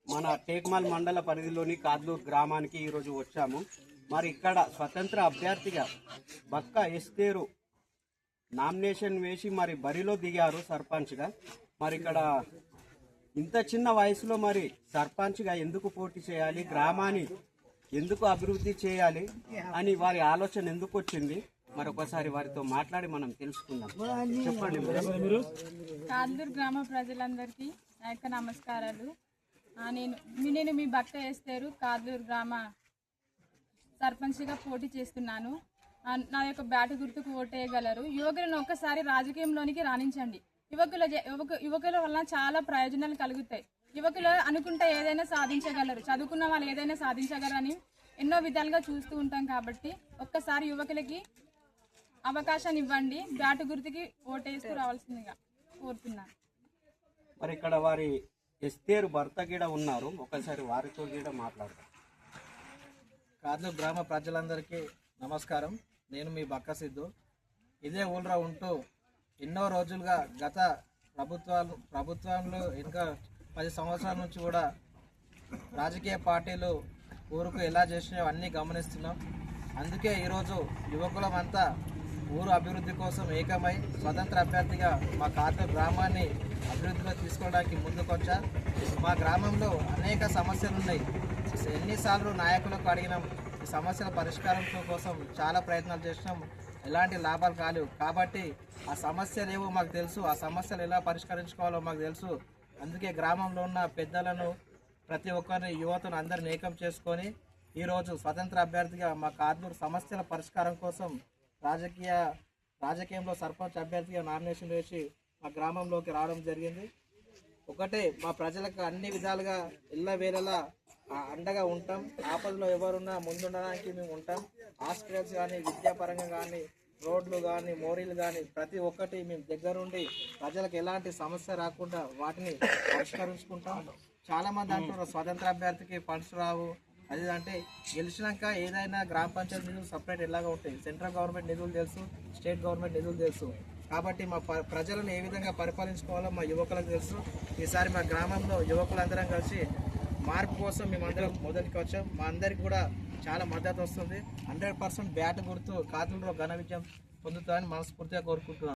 మన టేక్మాల్ మండల పరిధిలోని కాద్లూరు గ్రామానికి ఈరోజు వచ్చాము. మరి ఇక్కడ స్వతంత్ర అభ్యర్థిగా బక్క ఎస్తేరు నామినేషన్ వేసి మరి బరిలో దిగారు సర్పంచ్గా. మరి ఇక్కడ ఇంత చిన్న వయసులో మరి సర్పంచ్గా ఎందుకు పోటీ చేయాలి, గ్రామాన్ని ఎందుకు అభివృద్ధి చేయాలి అని వారి ఆలోచన ఎందుకు వచ్చింది, మరొకసారి వారితో మాట్లాడి మనం తెలుసుకుందాం. చెప్పండి మీరు. కాద్లూరు గ్రామ ప్రజలందరికీ నా యొక్క నమస్కారాలు. నేను మీ బక్క ఎస్తేరు కాద్లూరు గ్రామ సర్పంచ్గా పోటీ చేస్తున్నాను. నా యొక్క బ్యాటు గుర్తుకు ఓటేయగలరు. యువకులను ఒక్కసారి రాజకీయంలోనికి రాణించండి. యువకుల వలన చాలా ప్రయోజనాలు కలుగుతాయి. యువకులు అనుకుంటే ఏదైనా సాధించగలరు, చదువుకున్న వాళ్ళు ఏదైనా సాధించగలరని ఎన్నో విధాలుగా చూస్తూ ఉంటాం. కాబట్టి ఒక్కసారి యువకులకి అవకాశాన్ని ఇవ్వండి. బ్యాటు గుర్తుకి ఓటేస్తూ రావాల్సిందిగా కోరుతున్నాను. మరి ఇక్కడ వారి ఎస్తేరు భర్త గీడ ఉన్నారు, ఒకసారి వారితో గీడ మాట్లాడతారు. కాద్లూరు గ్రామ ప్రజలందరికీ నమస్కారం. నేను మీ బక్క సిద్ధు. ఇదే ఊళ్ళో ఉంటూ ఎన్నో రోజులుగా గత ప్రభుత్వంలో ఇంకా 10 సంవత్సరాల నుంచి కూడా రాజకీయ పార్టీలు ఊరుకు ఎలా చేసినాయో అన్నీ గమనిస్తున్నాం. అందుకే ఈరోజు యువకులమంతా ఊరు అభివృద్ధి కోసం ఏకమై స్వతంత్ర అభ్యర్థిగా మా కాద్లూరు గ్రామాన్ని అభివృద్ధిలో తీసుకోవడానికి ముందుకొచ్చా. మా గ్రామంలో అనేక సమస్యలు ఉన్నాయి. ఎన్నిసార్లు నాయకులకు అడిగినాం. ఈ సమస్యల పరిష్కారం కోసం చాలా ప్రయత్నాలు చేసినాం. ఎలాంటి లాభాలు కాలేవు. కాబట్టి ఆ సమస్యలు ఏవో మాకు తెలుసు, ఆ సమస్యలు ఎలా పరిష్కరించుకోవాలో మాకు తెలుసు. అందుకే గ్రామంలో ఉన్న పెద్దలను, ప్రతి ఒక్కరిని, యువతను అందరిని ఏకం చేసుకొని ఈరోజు స్వతంత్ర అభ్యర్థిగా మా కాద్లూరు సమస్యల పరిష్కారం కోసం రాజకీయంలో సర్పంచ్ అభ్యర్థిగా నామినేషన్ వేసి మా గ్రామంలోకి రావడం జరిగింది. ఒకటే, మా ప్రజలకు అన్ని విధాలుగా ఎల్లవేళలా అండగా ఉంటాం. ఆపదలో ఎవరున్నా ముందుండడానికి మేము ఉంటాం. హాస్పిటల్స్ కానీ, విద్యాపరంగా కానీ, రోడ్లు కానీ, మోరీలు కానీ ప్రతి ఒక్కటి మేము దగ్గరుండి ప్రజలకు ఎలాంటి సమస్య రాకుండా వాటిని పరిష్కరించుకుంటాం. చాలామంది అంటున్నారు స్వతంత్ర అభ్యర్థికి ఫండ్స్ రావు, అది అంటే గెలిచినాక ఏదైనా గ్రామ పంచాయతీ నిధులు సపరేట్ ఎలాగా ఉంటాయి. సెంట్రల్ గవర్నమెంట్ నిధులు తెలుసు, స్టేట్ గవర్నమెంట్ నిధులు తెలుసు. కాబట్టి మా ప్రజలను ఏ విధంగా పరిపాలించుకోవాలో మా యువకులకు తెలుసు. ఈసారి మా గ్రామంలో యువకులందరం కలిసి మార్పు కోసం మేమందరం మొదటికి వచ్చాం. మా అందరికి కూడా చాలా మద్దతు వస్తుంది. 100% బ్యాట్ గుర్తు కాద్లూరులో ఘన విజయం పొందుతామని మనస్ఫూర్తిగా కోరుకుంటున్నాను.